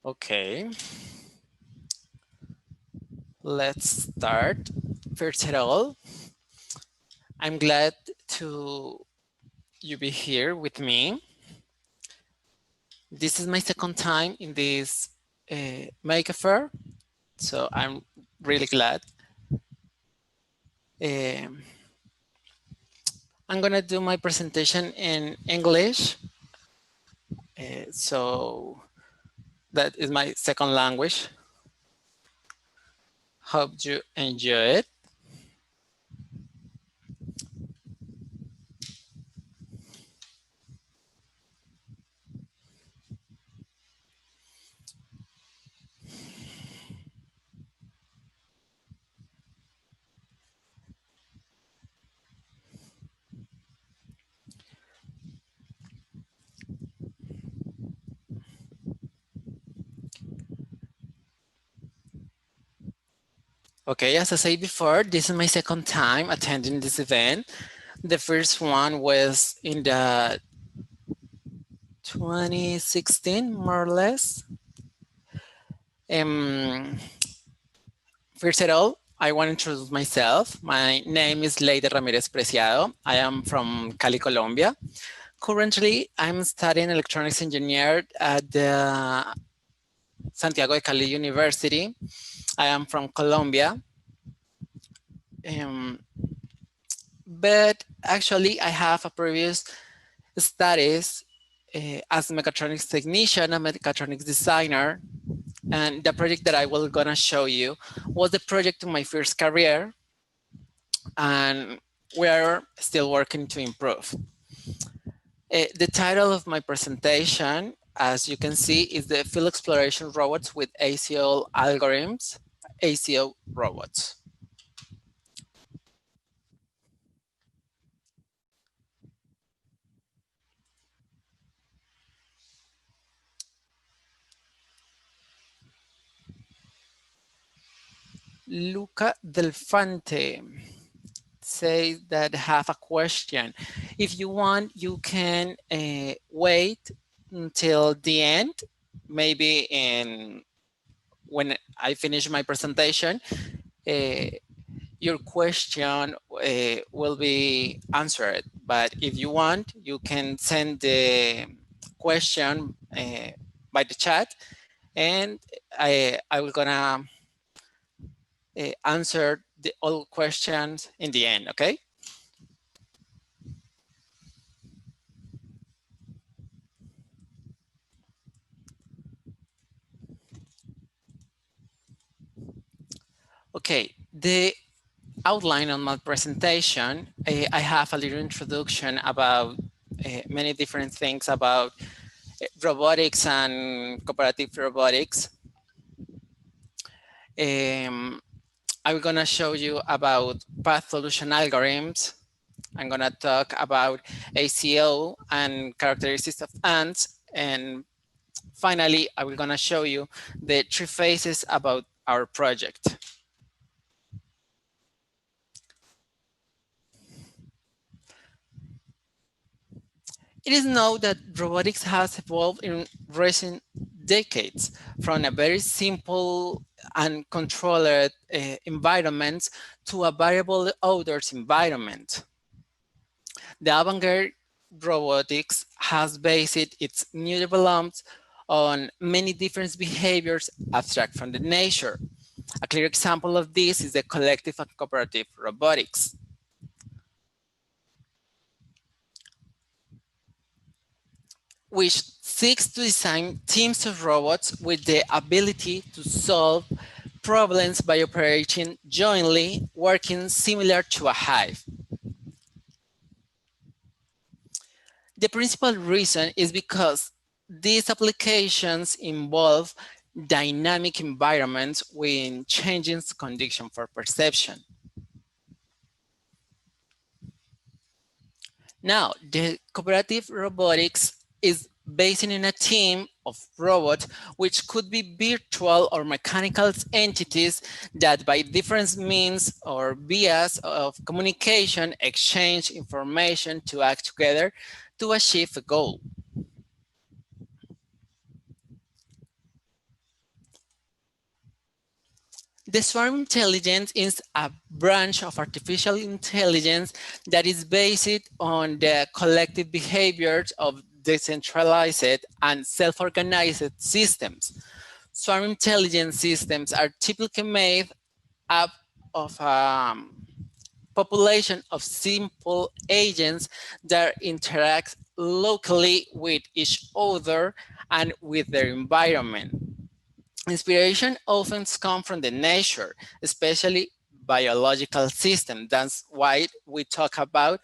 Okay, let's start. First of all, I'm glad to you be here with me. This is my second time in this Make Fair, so I'm really glad. I'm gonna do my presentation in English, so that is my second language. Hope you enjoy it. Okay, as I said before, this is my second time attending this event. The first one was in the 2016, more or less. First of all, I want to introduce myself. My name is Leida Ramirez Preciado. I am from Cali, Colombia. Currently, I'm studying electronics engineer at the Santiago de Cali University. I am from Colombia. But actually, I have a previous studies as a mechatronics technician, a mechatronics designer. And the project that I will gonna show you was the project of my first career. And we are still working to improve. The title of my presentation, as you can see, is the Field Exploration Robots with ACO Algorithms, ACO Robots. Luca Delfante say that have a question. If you want, you can wait until the end, maybe when I finish my presentation, your question will be answered. But if you want, you can send the question by the chat, and I will gonna answer all questions in the end, okay? Okay, the outline on my presentation, I have a little introduction about many different things about robotics and cooperative robotics. I'm gonna show you about path solution algorithms. I'm gonna talk about ACO and characteristics of ants. And finally, I will gonna show you the three phases about our project. It is known that robotics has evolved in recent decades from a very simple and controlled environment to a variable orders environment. The avant-garde robotics has based its new developments on many different behaviors abstract from the nature. A clear example of this is the collective and cooperative robotics. Which seeks to design teams of robots with the ability to solve problems by operating jointly, working similar to a hive. The principal reason is because these applications involve dynamic environments with changing conditions for perception. Now, the cooperative robotics is based in a team of robots, which could be virtual or mechanical entities that by different means or vias of communication exchange information to act together to achieve a goal. The swarm intelligence is a branch of artificial intelligence that is based on the collective behaviors of decentralized and self-organized systems. Swarm intelligence systems are typically made up of a population of simple agents that interact locally with each other and with their environment. Inspiration often comes from the nature, especially biological system. That's why we talk about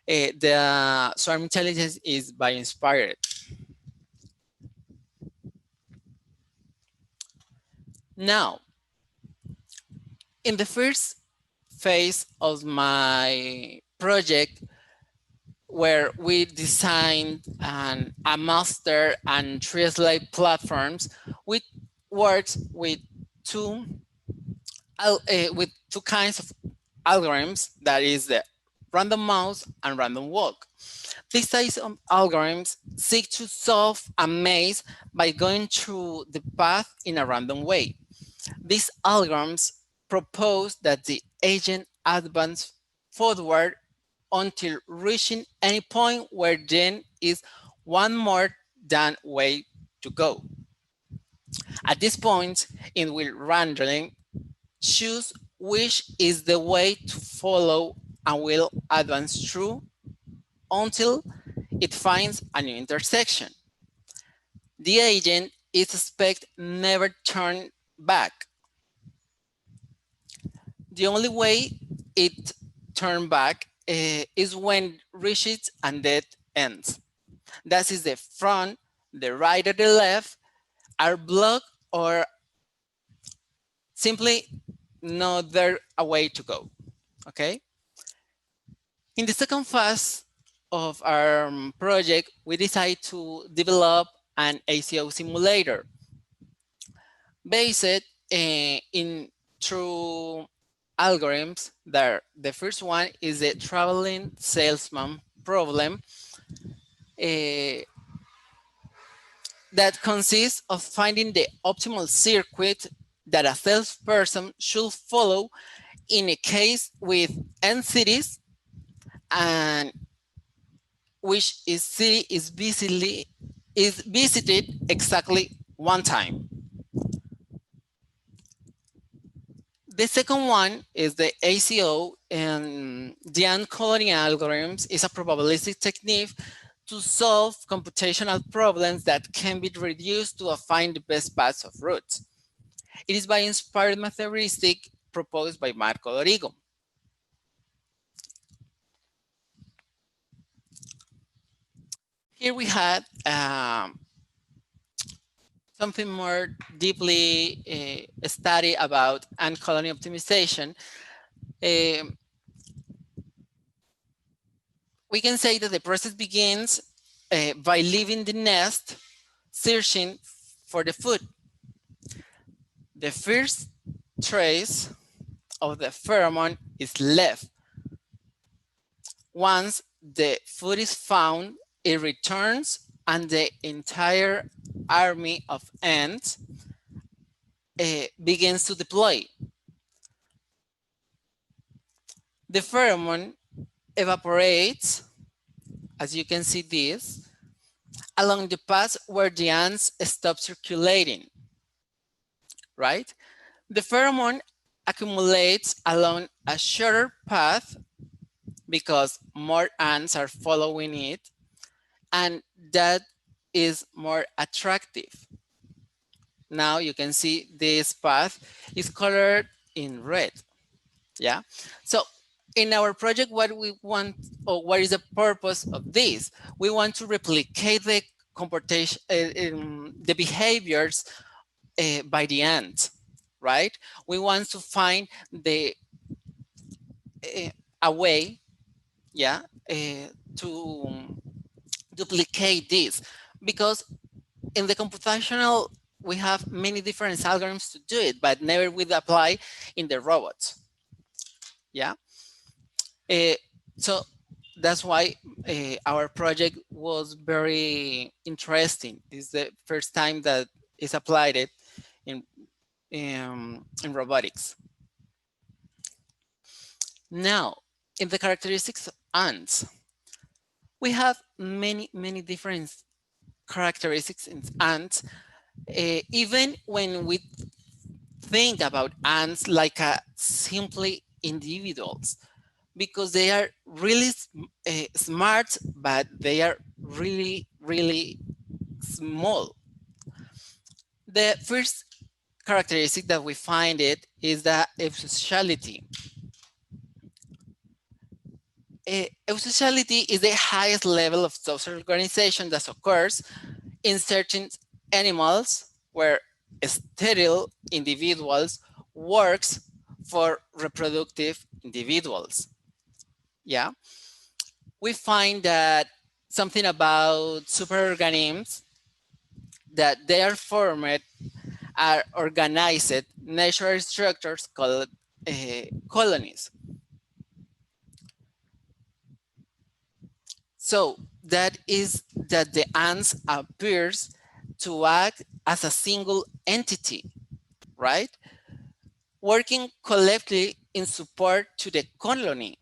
the swarm intelligence is bio-inspired. Now, in the first phase of my project, where we designed a master and translate platforms, we worked with two kinds of algorithms, that is the random mouse and random walk. These types of algorithms seek to solve a maze by going through the path in a random way. These algorithms propose that the agent advance forward until reaching any point where then is one more than way to go. At this point, it will randomly choose which is the way to follow and will advance through until it finds a new intersection. The agent is expected never turn back. The only way it turn back is when it reaches and dead ends. That is the front, the right, or the left are blocked or simply no there a way to go. Okay. In the second phase of our project, we decided to develop an ACO simulator based in two algorithms. There, the first one is the traveling salesman problem that consists of finding the optimal circuit that a salesperson should follow in a case with n cities and which city is visited exactly one time. The second one is the ACO, and the uncoding algorithms is a probabilistic technique to solve computational problems that can be reduced to find the best paths of routes. It is by inspired mathematics proposed by Marco Dorigo. Here we had something more deeply study about ant colony optimization. We can say that the process begins by leaving the nest, searching for the food. The first trace of the pheromone is left. Once the food is found, it returns and the entire army of ants begins to deploy. The pheromone evaporates, as you can see this, along the path where the ants stop circulating, right? The pheromone accumulates along a shorter path because more ants are following it, and that is more attractive. Now you can see this path is colored in red. Yeah. So in our project, what we want, or what is the purpose of this? We want to replicate the comportation, the behaviors by the ant, right? We want to find the a way, yeah, to duplicate this, because in the computational, we have many different algorithms to do it, but never would apply in the robots. Yeah. So that's why our project was very interesting. It's the first time that it's applied it in robotics. Now, in the characteristics of ants, we have many different characteristics in ants. Even when we think about ants like simply individuals, because they are really smart, but they are really small. The first characteristic that we find it is the eusociality. Eusociality is the highest level of social organization that occurs in certain animals where sterile individuals works for reproductive individuals. Yeah, we find that something about superorganisms that they are formed are organized natural structures called colonies. So that is that the ants appears to act as a single entity, right? Working collectively in support to the colony.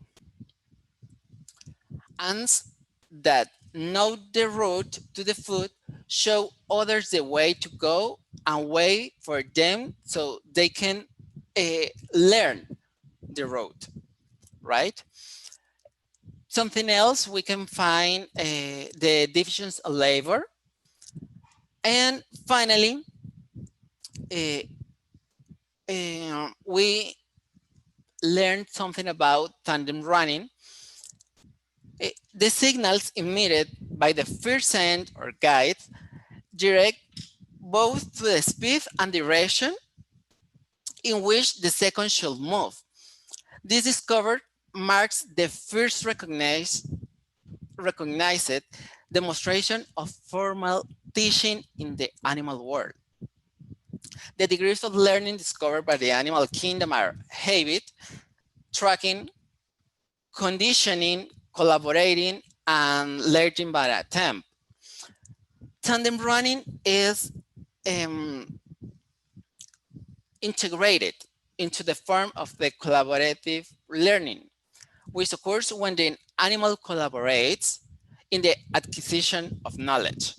Ants that know the route to the food show others the way to go and wait for them so they can learn the route, right? Something else we can find the divisions of labor. And finally, we learned something about tandem running. The signals emitted by the first end or guide direct both to the speed and direction in which the second should move. This discovery marks the first recognized demonstration of formal teaching in the animal world. The degrees of learning discovered by the animal kingdom are habit, tracking, conditioning, collaborating, and learning by attempt. Tandem running is integrated into the form of the collaborative learning, which occurs when the animal collaborates in the acquisition of knowledge.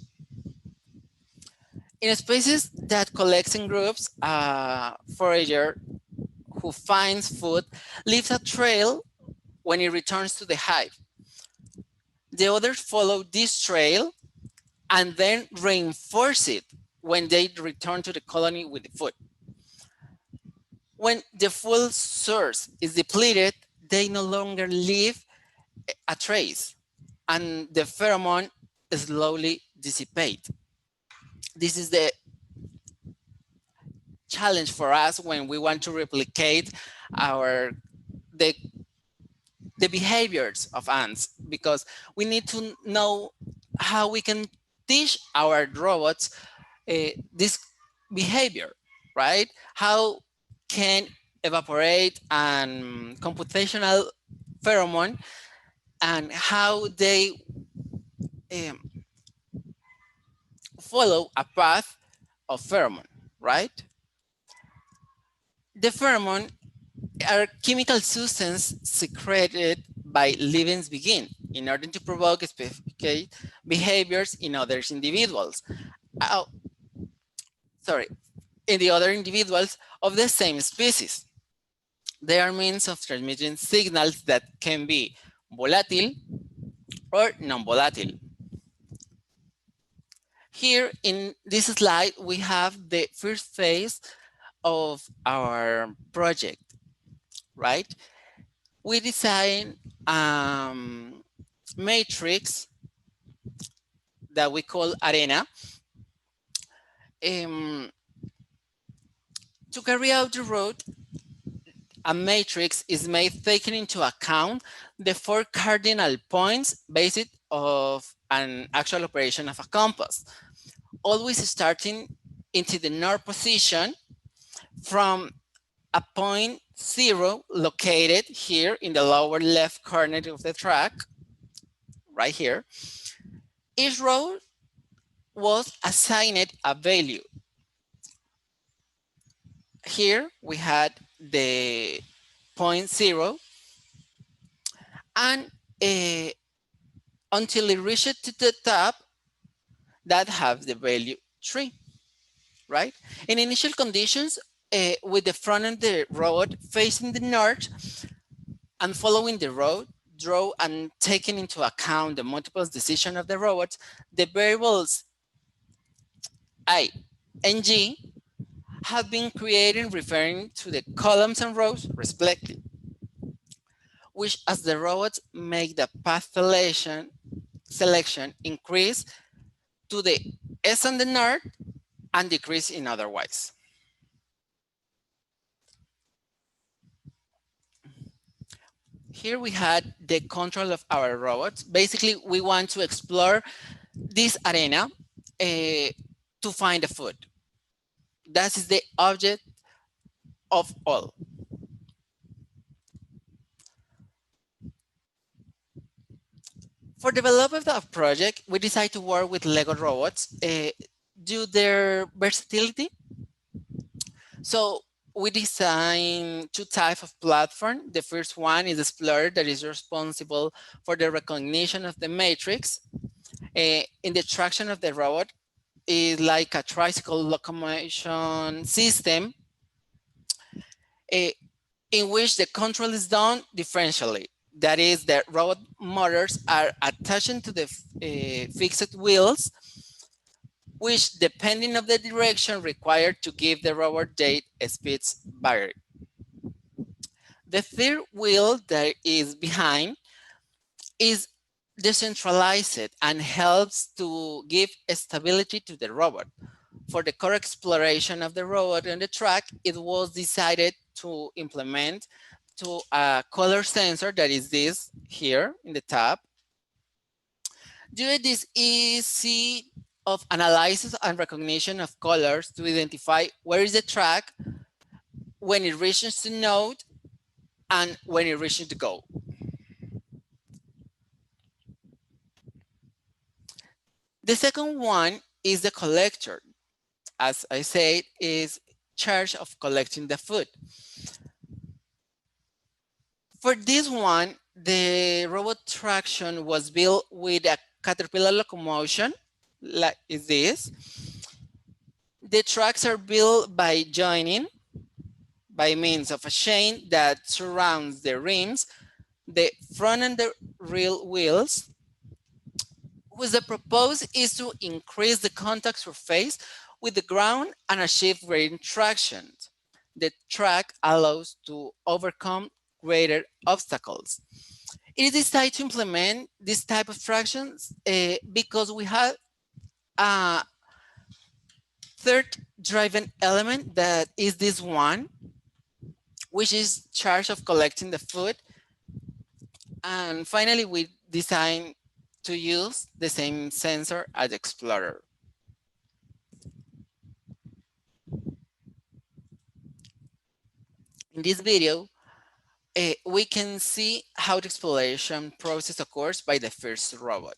In species that collects in groups, a forager who finds food leaves a trail when it returns to the hive. The others follow this trail and then reinforce it when they return to the colony with the food. When the food source is depleted, they no longer leave a trace and the pheromone slowly dissipate. This is the challenge for us when we want to replicate the behaviors of ants, because we need to know how we can teach our robots this behavior, right? How can evaporate and computational pheromone and how they follow a path of pheromone, right? The pheromone are chemical substances secreted by living beings in order to provoke specific behaviors in other individuals. In the other individuals of the same species. They are means of transmitting signals that can be volatile or non-volatile. Here in this slide, we have the first phase of our project, right? We design matrix that we call arena to carry out the route. A matrix is made taking into account the 4 cardinal points based of an actual operation of a compass. always starting into the north position from a point 0 located here in the lower left corner of the track, right here. Each row was assigned a value. Here we had the point 0, and until it reached to the top, that have the value 3, right? In initial conditions, with the front of the road facing the north and following the road, draw and taking into account the multiple decision of the robot, the variables I and G have been created referring to the columns and rows respectively, which as the robots make the path selection increase to the S on the north and decrease in otherwise. Here we had the control of our robots. Basically, we want to explore this arena to find the food. That is the object of all. For development of project, we decided to work with Lego robots due their versatility. So we designed 2 types of platform. The first one is Explorer, that is responsible for the recognition of the matrix. In the traction of the robot is like a tricycle locomotion system in which the control is done differentially. That is, the robot motors are attached to the fixed wheels, which depending of the direction required to give the robot date speeds vary. The third wheel that is behind is decentralized and helps to give stability to the robot. For the correct exploration of the robot on the track, it was decided to implement to a color sensor that is this here in the top. Due to this easy of analysis and recognition of colors to identify where is the track when it reaches the node and when it reaches the goal. The second one is the collector. As I said, is charge of collecting the food. For this one, the robot traction was built with a caterpillar locomotion, like is this. The tracks are built by joining by means of a chain that surrounds the rims, the front and the rear wheels, whose the purpose is to increase the contact surface with the ground and achieve greater traction. The track allows to overcome greater obstacles. It is decided to implement this type of tractions because we have a third driving element that is this one, which is charge of collecting the food. And finally, we designed to use the same sensor as Explorer. In this video, we can see how the exploration process occurs by the first robot.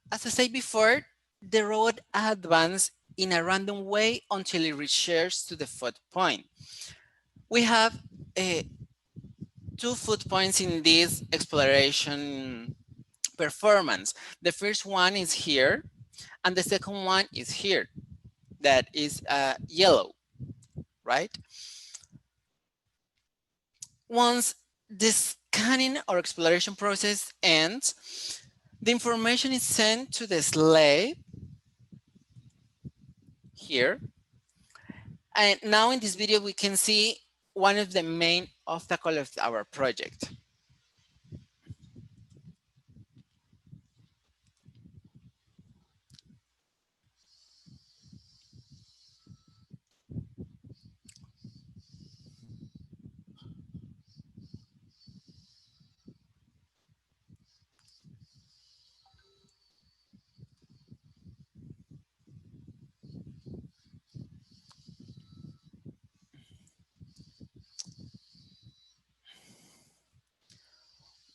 As I said before, the robot advances in a random way until it reaches to the food point. We have 2 food points in this exploration performance. The first one is here, and the second one is here. That is yellow, right? Once the scanning or exploration process ends, the information is sent to the slave here. And now in this video, we can see one of the main obstacles of our project.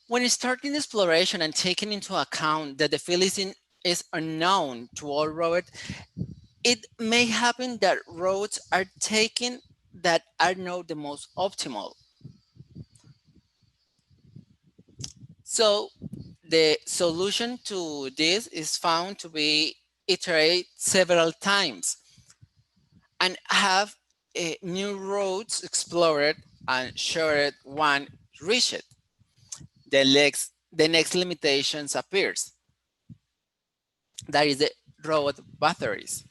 When starting exploration and taking into account that the field is unknown to all robots, it may happen that roads are taken that are not the most optimal. So the solution to this is found to be iterate several times and have new roads explored and shared one reached. The next limitations appears. That is the robot batteries.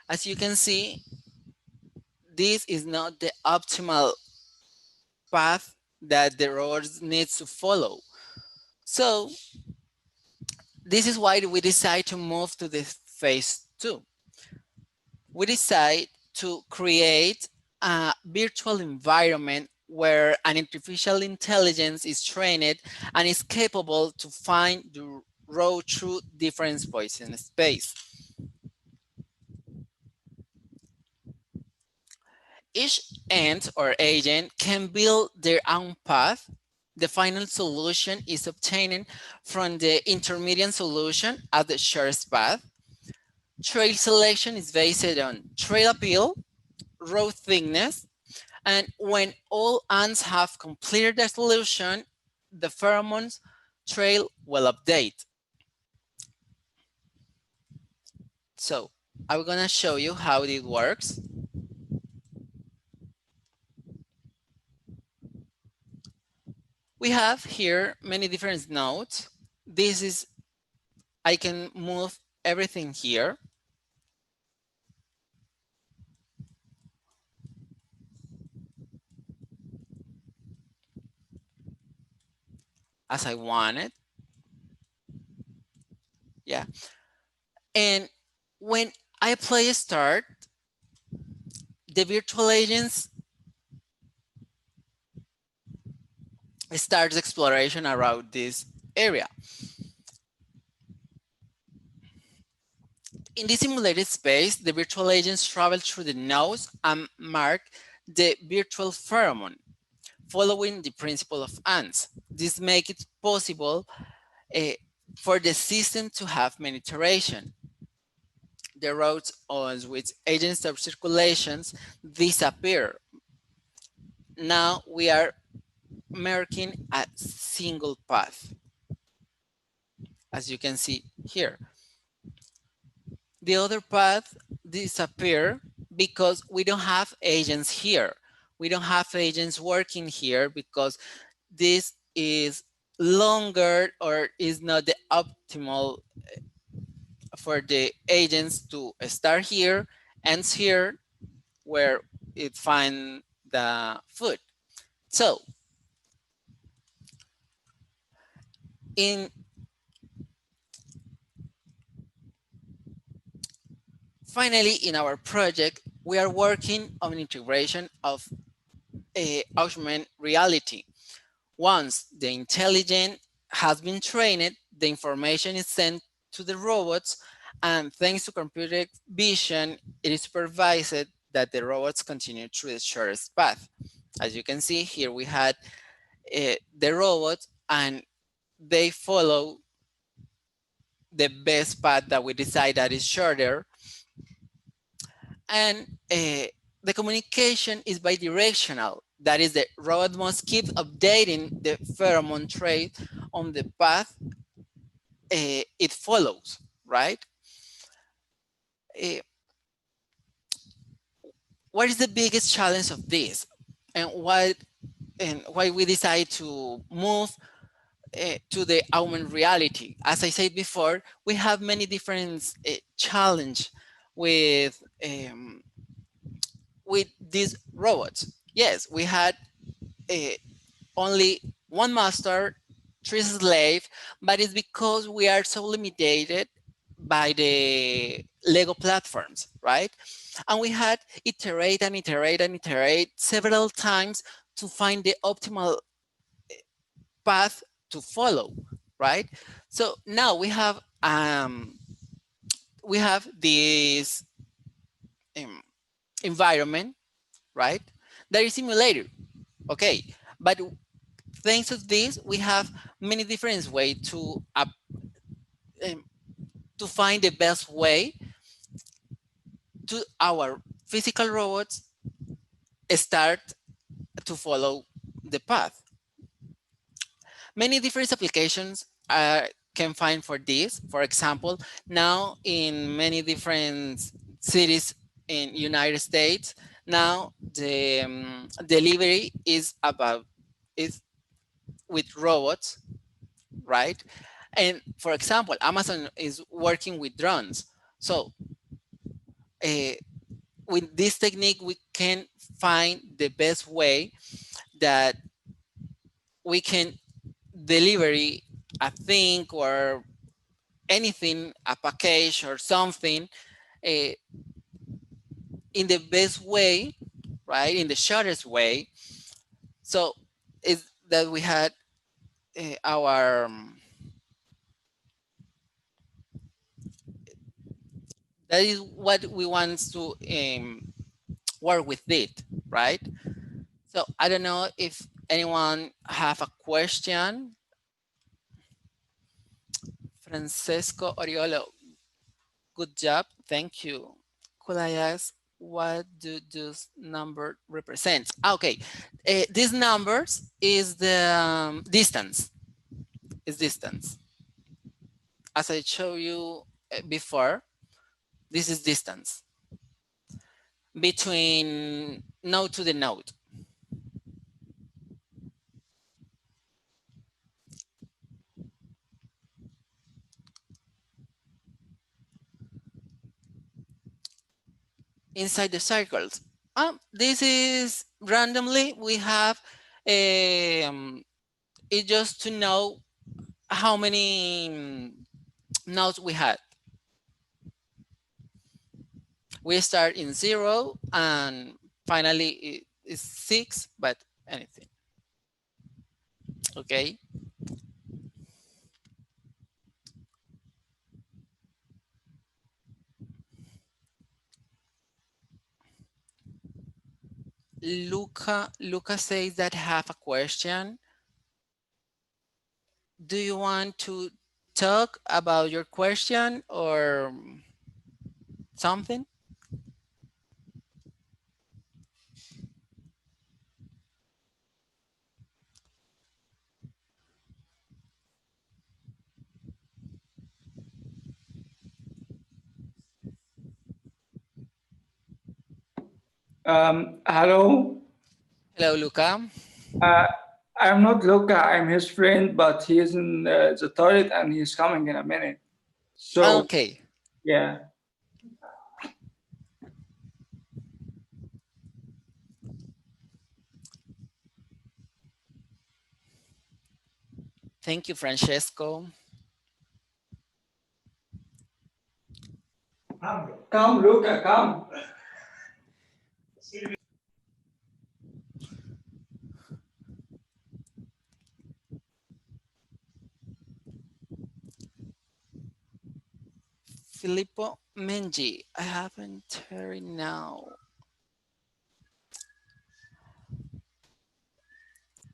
As you can see, this is not the optimal path that the robots needs to follow. So this is why we decide to move to the phase 2. We decide to create a virtual environment where an artificial intelligence is trained and is capable to find the road through different points in space. Each ant or agent can build their own path. The final solution is obtained from the intermediate solution at the shortest path. Trail selection is based on trail appeal, road thickness, and when all ants have completed the solution, the pheromones trail will update. So I'm gonna show you how it works. We have here many different nodes. This is, I can move everything here. As I want it. Yeah. And when I play start, the virtual agents starts exploration around this area. In this simulated space, the virtual agents travel through the nodes and mark the virtual pheromone, following the principle of ants. This makes it possible for the system to have many iteration. The roads on which agents of circulations disappear. Now we are marking a single path, as you can see here. The other path disappear because we don't have agents here. We don't have agents working here because this is longer or is not the optimal for the agents to start here, ends here, where it find the food. So finally, in our project, we are working on integration of augmented reality. Once the intelligence has been trained, the information is sent to the robots, and thanks to computer vision, it is supervised that the robots continue through the shortest path. As you can see here, we had the robots, and they follow the best path that we decide that is shorter. And the communication is bidirectional. That is, the robot must keep updating the pheromone trait on the path it follows, right? Uh, what is the biggest challenge of this, and why we decide to move to the augmented reality? As I said before, we have many different challenge with these robots. Yes, we had only one master, three slave, but it's because we are so limited by the Lego platforms, right? And we had iterate and iterate and iterate several times to find the optimal path to follow, right? So now we have this um, environment, right? That is simulator, okay, but thanks to this, we have many different ways um, to find the best way to our physical robots start to follow the path. Many different applications can find for this. For example, now in many different cities in United States, now the delivery is with robots, right? And for example, Amazon is working with drones. So uh, with this technique, we can find the best way that we can deliver a thing or anything, a package or something, uh, in the best way, right? In the shortest way. So is that we had our that is what we want to work with it, right? So I don't know if anyone have a question. Francesco Oriolo, good job, thank you. Could I ask what do this number represent? Okay, these numbers is the distance, is distance. As I showed you before, this is distance between node to the node. Inside the circles. This is randomly, we have it just to know how many nodes we had. We start in 0 and finally it is 6, but anything, okay? Luca says that have a question. Do you want to talk about your question or something? Hello. Hello, Luca. Uh, I'm not Luca. I'm his friend, but he's in the toilet and he's coming in a minute. So Okay. yeah. Thank you, Francesco. Come, Luca, come. Filippo Mengi, I haven't heard now.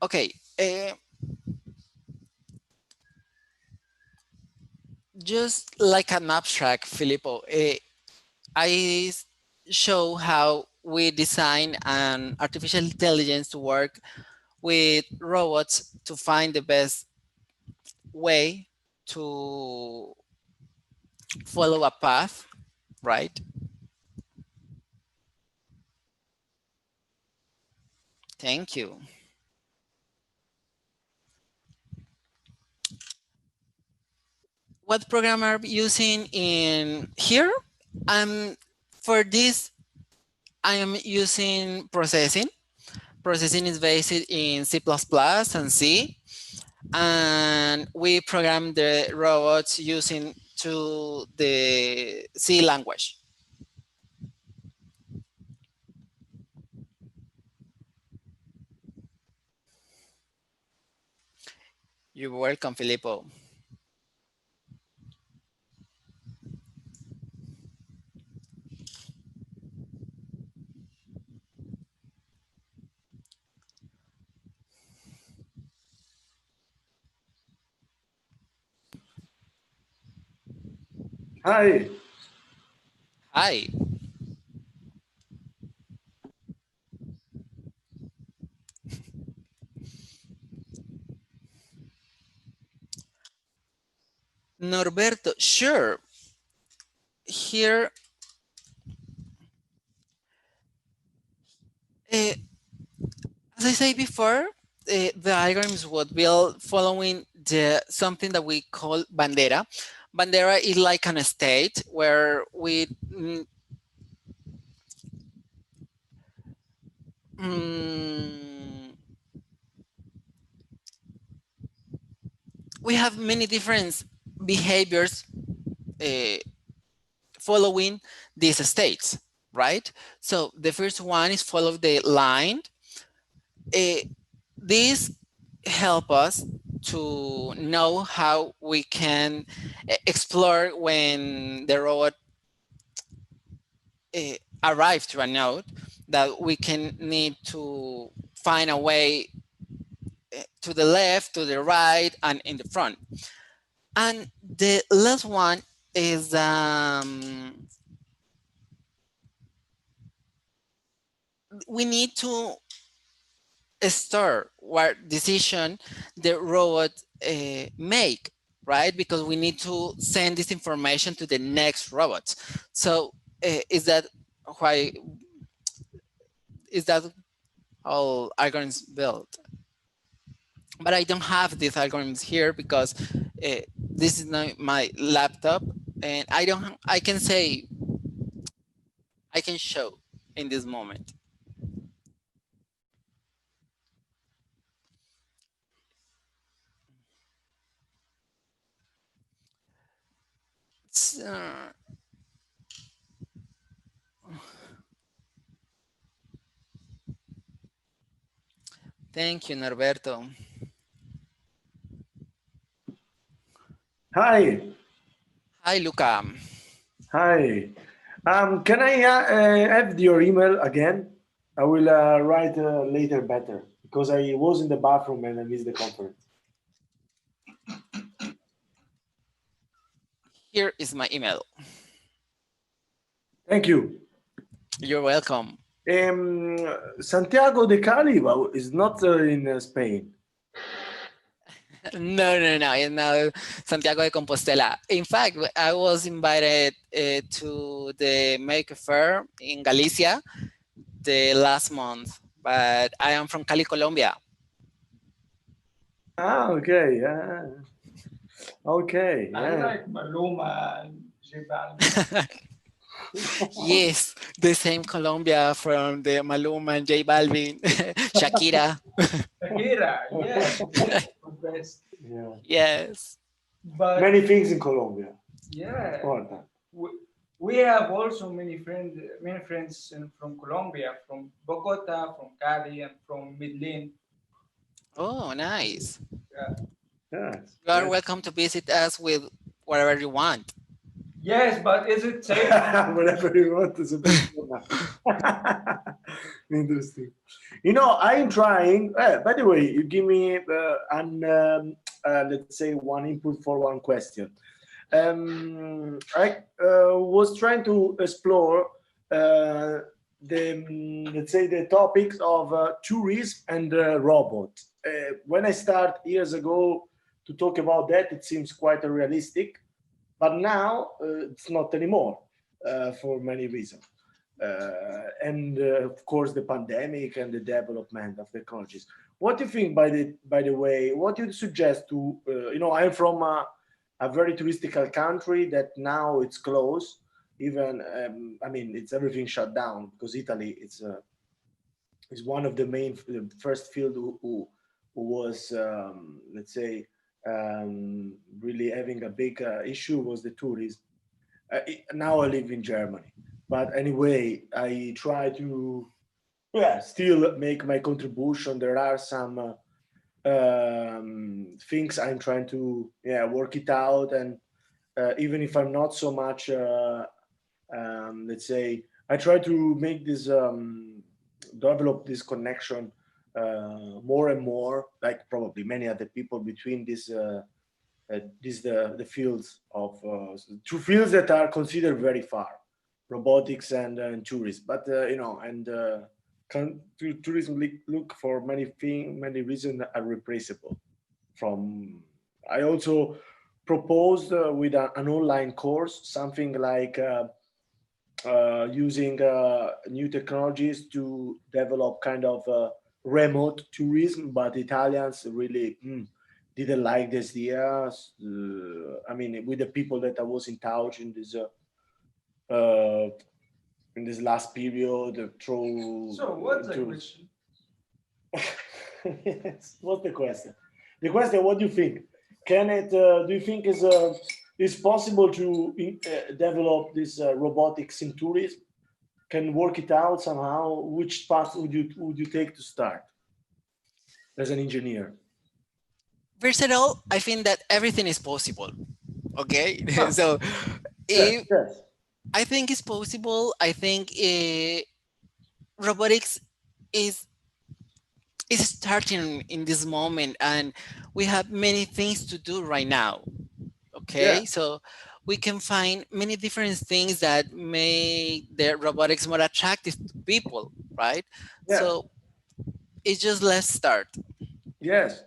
Okay, just like an abstract, Filippo, I show how we design an artificial intelligence to work with robots to find the best way to follow a path, right? Thank you. What program are we using in here? For this, I am using processing. Processing is based in C++ and C, and we program the robots using to the C language. You're welcome, Filippo. Hi. Hi. Norberto, sure. Here, as I said before, the algorithms would build following something that we call bandera. Bandera is like an state where mm, we have many different behaviors uh, following these states, right? So the first one is follow the line. This help us to know how we can explore when the robot arrives to a node, that we can need to find a way to the left, to the right, and in the front. And the last one is we need to store what decision the robot make, right? Because we need to send this information to the next robot. So is that why, is that how algorithms built? But I don't have these algorithms here because this is not my laptop, and I can say, I can show in this moment. So, thank you, Norberto. Hi. Hi, Luca. Hi. Can I have your email again? I will write later better because I was in the bathroom and I missed the conference. Here is my email. Thank you. You're welcome. Santiago de Cali is not in Spain. No, Santiago de Compostela. In fact, I was invited to the Maker Faire in Galicia the last month, but I am from Cali, Colombia. Ah, okay. Okay. I like Maluma and J Balvin. Yes, the same Colombia from the Maluma and J Balvin, Shakira. Shakira, yes, the best. Yeah. Yes. But Many things in Colombia. yeah, Important. we have also many friends from Colombia, from Bogota, from Cali, and from Medellin. Oh, nice. Yeah. Yes. You are welcome to visit us with whatever you want. Yes, but is it safe? Whatever you want is a bit interesting. You know, I'm trying. By the way, you give me let's say one input for one question. I was trying to explore let's say the topics of tourism and robots. When I start years ago to talk about that, it seems quite realistic. But now it's not anymore for many reasons. And of course, the pandemic and the development of technologies. What do you think, by the way, what do you suggest to, I'm from a very touristical country that now it's closed. Even, I mean, it's everything shut down because Italy is one of the first field who was, let's say, really having a big issue was the tourism. Now I live in Germany, but anyway, I try to still make my contribution. There are some things I'm trying to work it out, and even if I'm not so much, let's say, I try to make this develop this connection more and more, like probably many other people, between the fields of two fields that are considered very far, robotics and tourism. But tourism look for many reasons are replaceable. From I also proposed with an online course something like using new technologies to develop kind of remote tourism, but Italians really didn't like this idea. I mean, with the people that I was in touch in this last period, through. So what's the question? Yes. What's the question? The question: what do you think? Can it? Do you think is possible to develop this robotics in tourism? Can work it out somehow? Which path would you take to start as an engineer? First of all, I think that everything is possible. Okay, so Yes. I think it's possible. I think robotics is starting in this moment, and we have many things to do right now. Okay, so we can find many different things that make the robotics more attractive to people, right? So it's just let's start. Yes.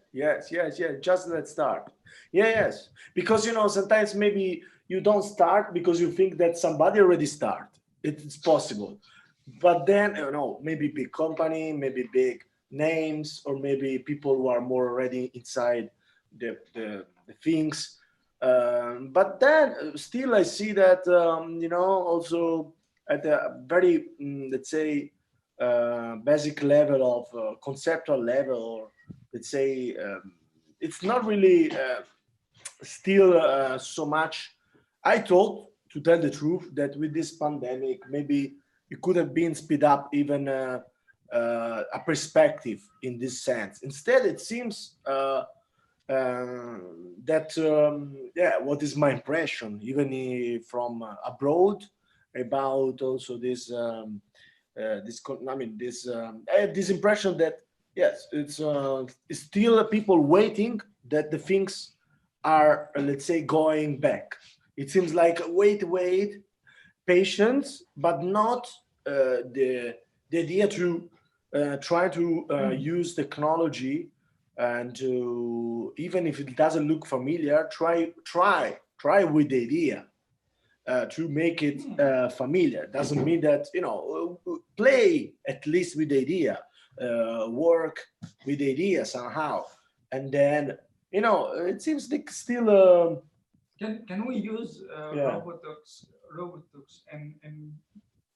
Just let's start. Yes, because sometimes maybe you don't start because you think that somebody already start. It's possible, but then maybe big company, maybe big names, or maybe people who are more already inside the things. But then still, I see that also at a very let's say basic level of conceptual level, or let's say it's not really still so much. I thought, to tell the truth, that with this pandemic, maybe it could have been speed up even a perspective in this sense. Instead, it seems that what is my impression, even from abroad, about also this I have this impression that yes, it's still people waiting that the things are, let's say, going back. It seems like wait, patience, but not the idea to try to use technology and to, even if it doesn't look familiar, try with the idea. To make it familiar doesn't mean that play at least with the idea, work with the idea somehow, and then it seems like still. Can we use robotics and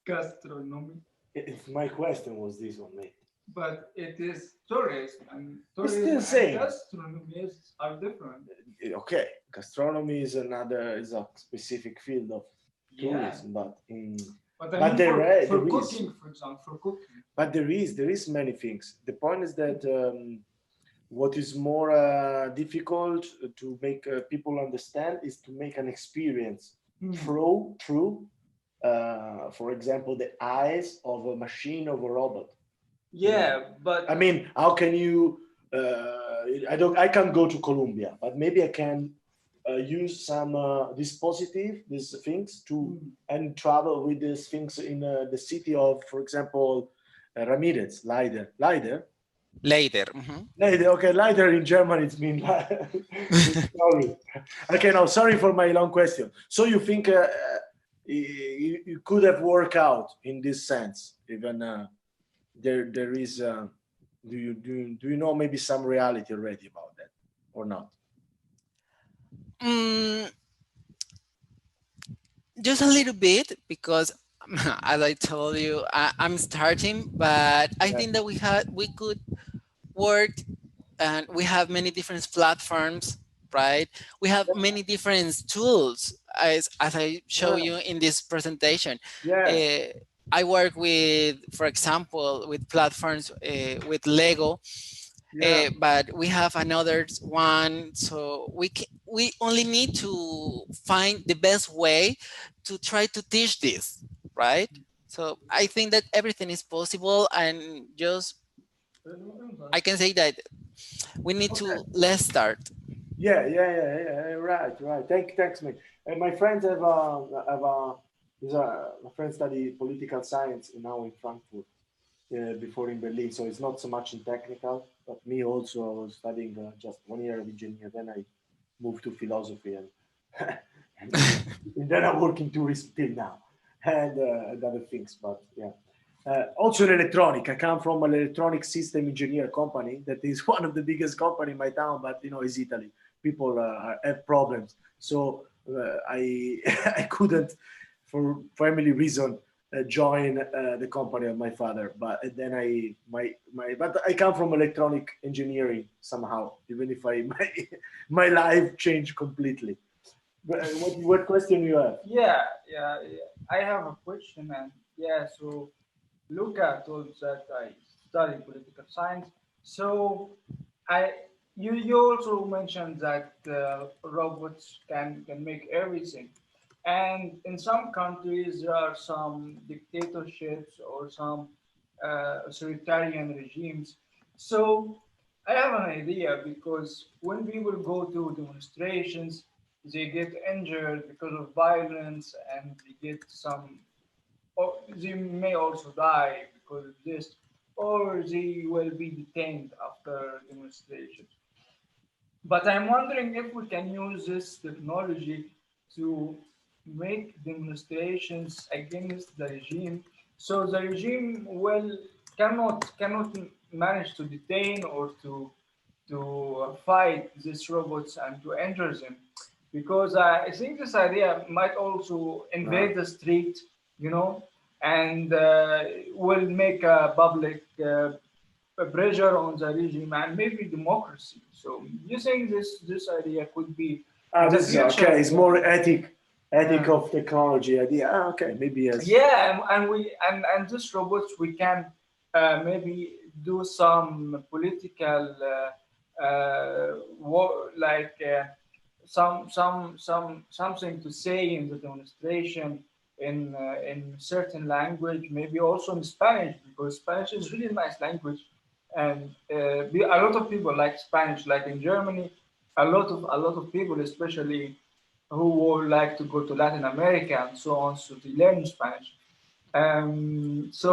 gastronomy? If my question was this one, mate. But it is tourism, and tourism and gastronomy are different. Okay, gastronomy is a specific field of tourism, but for cooking, for example, for cooking. But there is many things. The point is that what is more difficult to make people understand is to make an experience through, for example, the eyes of a machine, of a robot. Yeah, but I mean, how can you? I can't go to Colombia, but maybe I can use some dispositive, these things, and travel with these things in the city of, for example, Ramirez, Leider, Later. Later, okay, later in German it's mean sorry. Okay, no, sorry for my long question. So you think you could have worked out in this sense, even there is do you know maybe some reality already about that or not? Mm, just a little bit because, as I told you, I'm starting, but I Yeah. think that we could work, and we have many different platforms, right? We have many different tools, as I show Yeah. you in this presentation. Yeah. Uh, I work with, for example, with platforms with Lego, Yeah. but we have another one. So we only need to find the best way to try to teach this, right? So I think that everything is possible, and just I can say that we need to Okay. let's start. Yeah. Right, right. Thanks, mate. And my friends my friend study political science now in Frankfurt. Before in Berlin, so it's not so much in technical. But me also, I was studying just 1 year of engineer. Then I moved to philosophy, and and then I'm working tourist till now, and other things. But yeah, also in electronic. I come from an electronic system engineer company that is one of the biggest company in my town, but it's Italy. People have problems, so I I couldn't, for family reason, join the company of my father. But then but I come from electronic engineering somehow, even if I my life changed completely. What question you have? Yeah. I have a question, and yeah, so Luca told that I study political science. So I you also mentioned that robots can make everything, and in some countries there are some dictatorships or some authoritarian regimes. So I have an idea because when people go to demonstrations, they get injured because of violence and they get some, or they may also die because of this, or they will be detained after demonstrations. But I'm wondering if we can use this technology to make demonstrations against the regime, so the regime will cannot manage to detain or to fight these robots and to injure them, because I think this idea might also invade the street, you know, and will make a public pressure on the regime and maybe democracy. So you think this idea could be in the This is future? okay. It's more ethic Yeah. of technology idea. Okay, maybe yes. Yeah, and these robots we can maybe do some political like something to say in the demonstration in certain language, maybe also in Spanish, because Spanish is really nice language, and a lot of people like Spanish. Like in Germany, a lot of people, especially who would like to go to Latin America and so on, so they learn Spanish. So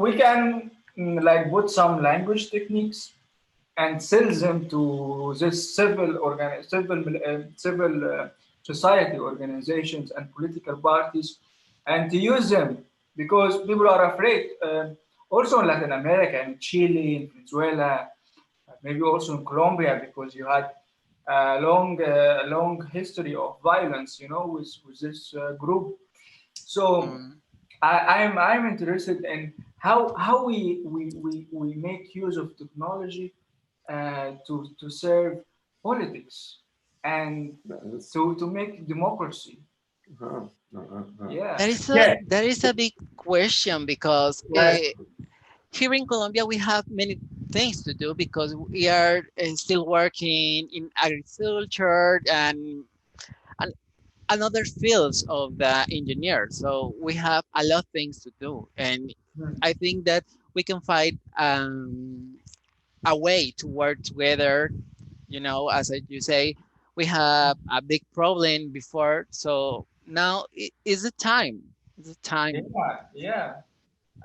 we can like put some language techniques and sell them to this civil society organizations and political parties, and to use them because people are afraid. Also in Latin America, in Chile, in Venezuela, maybe also in Colombia, because you had a long history of violence, with this group. So Mm. I'm interested in how we make use of technology to serve politics and That's- to make democracy. uh-huh, Yeah. Yeah, That is a big question because yeah, here in Colombia we have many things to do because we are still working in agriculture and other fields of the engineer. So we have a lot of things to do, and Hmm. I think that we can find a way to work together. As you say, we have a big problem before, so now is the time. It's the time. Yeah, yeah,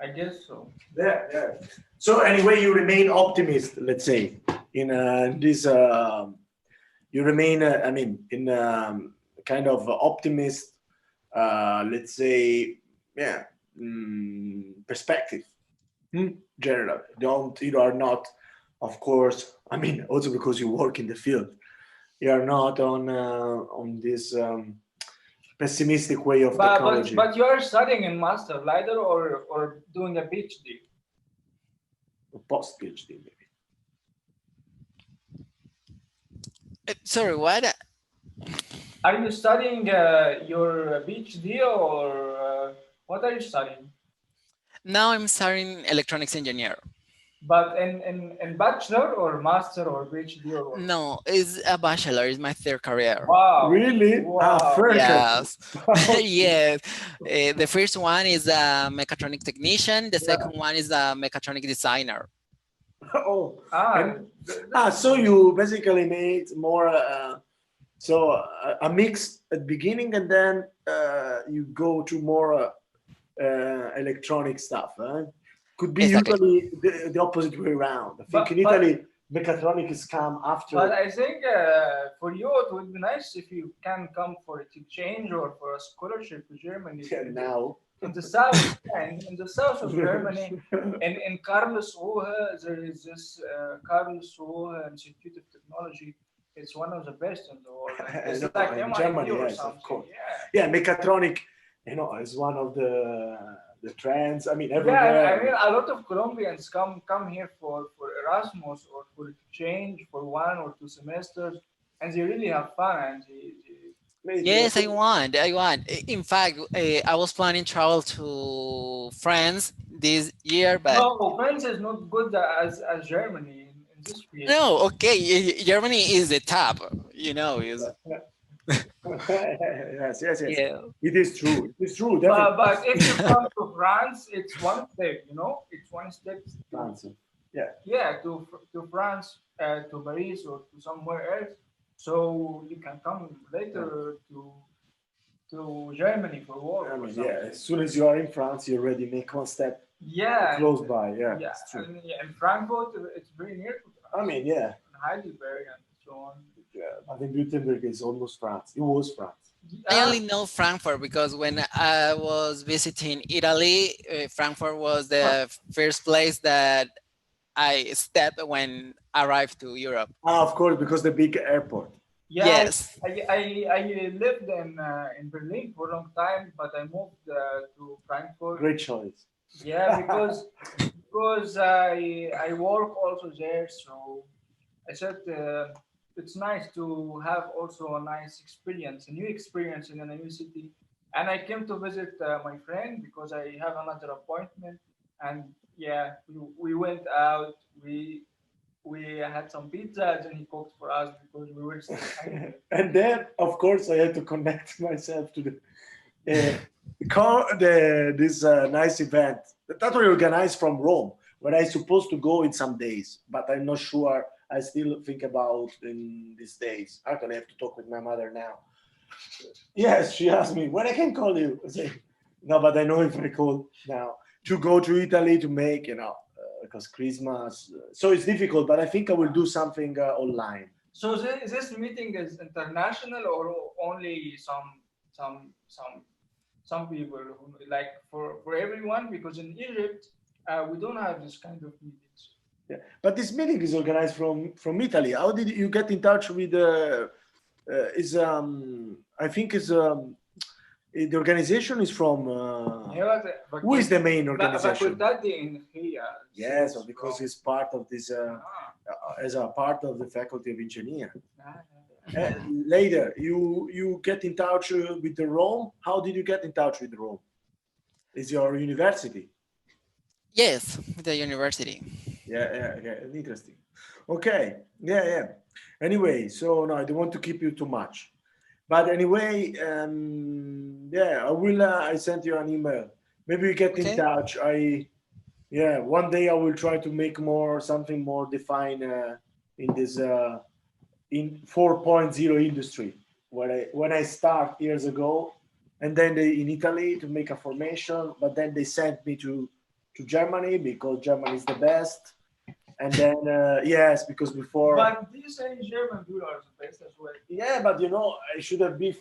I guess so. yeah, yeah. So anyway, you remain optimist, let's say, in this. You remain, I mean, in kind of optimist, let's say, yeah, perspective. General. You are not, of course. I mean, also because you work in the field, you are not on this pessimistic way of technology. But you are studying in master, either or doing a PhD. Post PhD, maybe. Sorry, what? Are you studying your PhD or what are you studying? Now I'm studying electronics engineer. But in bachelor or master or PhD or what? No, it's a bachelor. It's my third career. Wow. Really? Wow. First. Yes. Yes. The first one is a mechatronic technician. The second one is a mechatronic designer. Oh. Ah, So you basically made more. A mix at beginning, and then you go to more electronic stuff. Could be Exactly. usually the opposite way around. I think in Italy, mechatronics come after. But I think for you it would be nice if you can come for a exchange or for a scholarship to Germany. Now. In the south, in the south of Germany, in Karlsruhe, there is this Karlsruhe Institute of Technology. It's one of the best in the world. It's like in MIT Germany, or yes, something. of course. Yeah. Yeah, mechatronic, is one of the trends. I mean, Yeah, everywhere. I mean, a lot of Colombians come here for Erasmus or for exchange for 1 or 2 semesters, and they really have fun. And Yes, I want. In fact, I was planning travel to France this year, but no, France is not good as Germany in this field. no. Okay, Germany is the top. Is Yes. yeah. It is true. It is true. Definitely. But if you come to France, it's one step. It's one step. France. Yeah. Yeah, to France, to Paris, or to somewhere else. So you can come later to Germany for work. As soon as you are in France, you already make one step. Yeah. Close by. Yeah. Yeah. It's true. And Frankfurt, it's very near to France. Yeah. And Heidelberg and so on. Yeah, I think Gutenberg is almost France. It was France. I only know Frankfurt because when I was visiting Italy, Frankfurt was the first place that I stepped when I arrived to Europe. Of course, because the big airport. Yeah, yes. I lived in Berlin for a long time, but I moved to Frankfurt. Great choice. Yeah, because I work also there, so I said it's nice to have also a nice experience, a new experience in a new city. And I came to visit my friend because I have another appointment, and yeah, we went out. We had some pizzas and he cooked for us because we were still hungry. And then, of course, I had to connect myself to this nice event that we organized from Rome, where I supposed to go in some days, but I'm not sure. I still think about in these days. Actually, I have to talk with my mother now. Yes, she asked me when I can call you. I say, no, but I know if I call now to go to Italy to make, because Christmas. So it's difficult, but I think I will do something online. So this meeting is international or only some people like for everyone? Because in Egypt we don't have this kind of meetings. Yeah, but this meeting is organized from Italy. How did you get in touch with? I think is the organization is from. Who is the main organization? In here. Yes, because he's part of this. As a part of the faculty of engineering. Later, you get in touch with the Rome. How did you get in touch with Rome? Is your university? Yes, the university. Yeah, interesting. Okay, yeah. Anyway, so no, I don't want to keep you too much, but anyway, I will. I sent you an email. Maybe we get in touch. One day I will try to make something more defined in this in 4.0 industry. When I start years ago, and then in Italy to make a formation, but then they sent me to to Germany because Germany is the best. And then yes, because before. But these German people are the best as well. Yeah, but I should have been.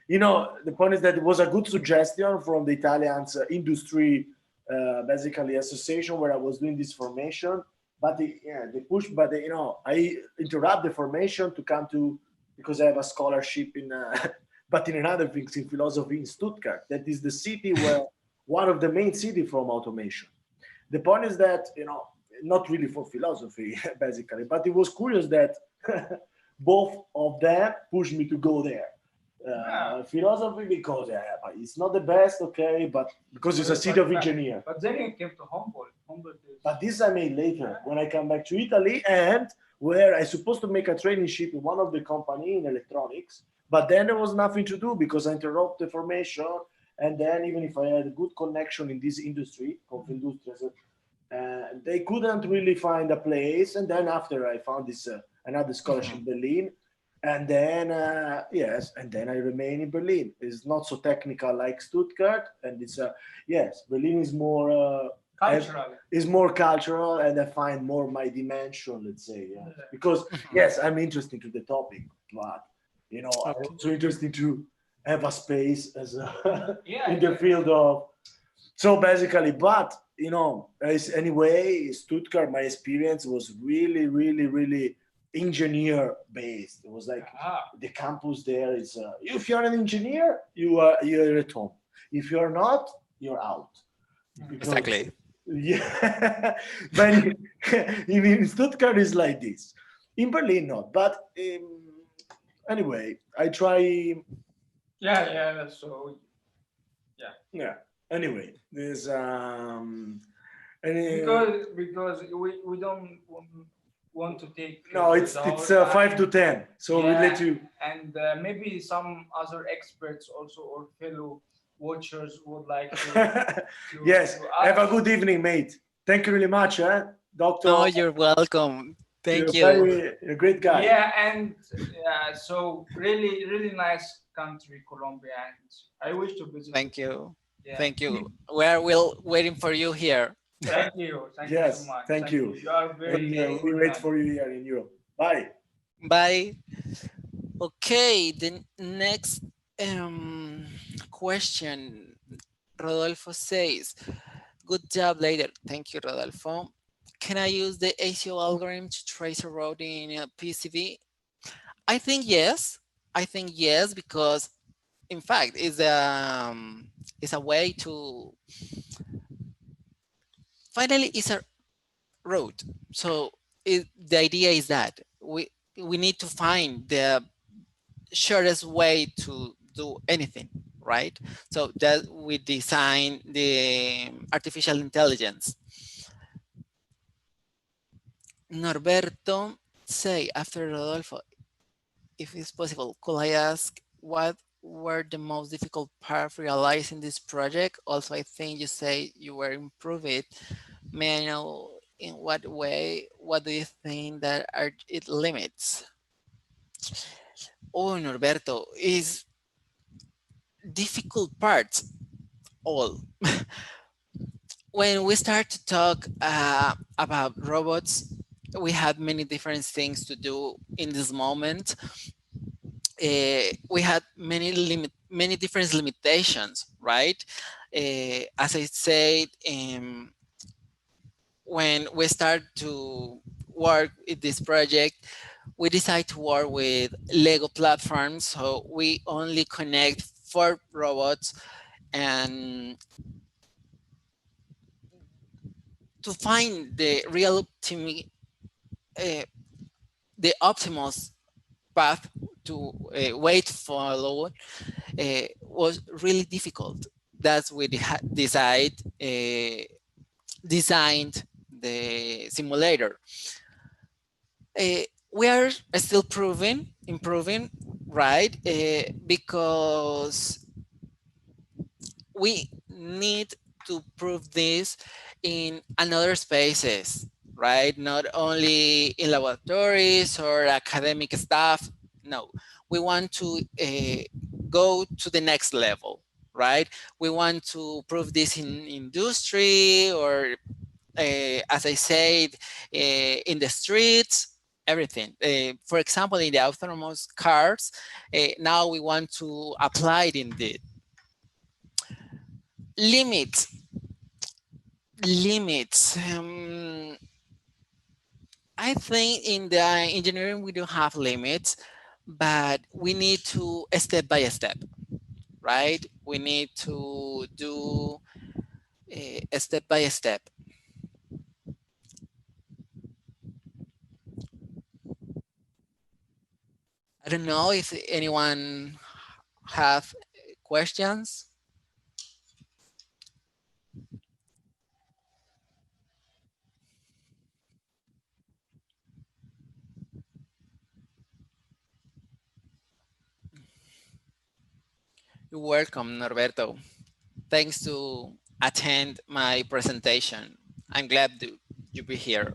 The point is that it was a good suggestion from the Italians industry, basically association where I was doing this formation. But they push. But I interrupt the formation to come to because I have a scholarship in, but in another things in philosophy in Stuttgart. That is the city where one of the main city from automation. The point is that not really for philosophy basically, but it was curious that both of them pushed me to go there. Philosophy because it's not the best, okay, but because it's a city of engineer. But then you came to Humboldt. But this I made later when I come back to Italy, and where I supposed to make a traineeship in one of the company in electronics, but then there was nothing to do because I interrupted the formation, and then even if I had a good connection in this industry of industries, they couldn't really find a place. And then after I found this another scholarship in Berlin, and then yes, and then I remain in Berlin. It's not so technical like Stuttgart, and it's yes, Berlin is more cultural. Is more cultural, and I find more my dimension, let's say, because yes, I'm interested to the topic, but I'm also interested to have a space as in the field of. So basically, but anyway, Stuttgart, my experience was really, really, really engineer based. It was like the campus there is. If you're an engineer, you're at home. If you're not, you're out. Because, exactly. Yeah, but in Stuttgart is like this. In Berlin, not. But anyway, I try. Yeah. So. Yeah. Anyway, there's because we don't want to take. No, it's 5 to 10, so we let you. And maybe some other experts also or fellow watchers would like to. Yes, have a good evening, mate. Thank you really much, Doctor. No, you're welcome. Thank you. You're a great guy. Yeah, and so really, really nice country, Colombia, and I wish to visit. Thank you. Yeah. Thank you. We're waiting for you here. Thank you. Thank you so much. Thank you. You are very. We wait for you here in Europe. Bye. Bye. Okay, the next question. Rodolfo says, good job later. Thank you, Rodolfo. Can I use the ACO algorithm to trace a road in a PCB? I think yes. Because in fact, it's a way to finally it's a road. So the idea is that we need to find the shortest way to do anything, right? So that we design the artificial intelligence. Norberto say after Rodolfo, if it's possible, could I ask what were the most difficult part of realizing this project? Also, I think you say you were improving. May I know in what way? What do you think that are its limits? Oh, Norberto, is difficult parts all. When we start to talk about robots, we have many different things to do in this moment. We had many different limitations, right? As I said, when we start to work with this project, we decide to work with Lego platforms. So we only connect 4 robots, and to find the real the optimal path to way to follow was really difficult. That's we designed the simulator. We are still improving, right? Because we need to prove this in another spaces, right? Not only in laboratories or academic staff. No, we want to go to the next level, right? We want to prove this in industry, or as I said, in the streets, everything. For example, in the autonomous cars, now we want to apply it in the limits. Limits. I think in the engineering we don't have limits, but we need to step by step, right? We need to do a step by step. I don't know if anyone have questions. You're welcome, Norberto. Thanks to attend my presentation. I'm glad to you be here.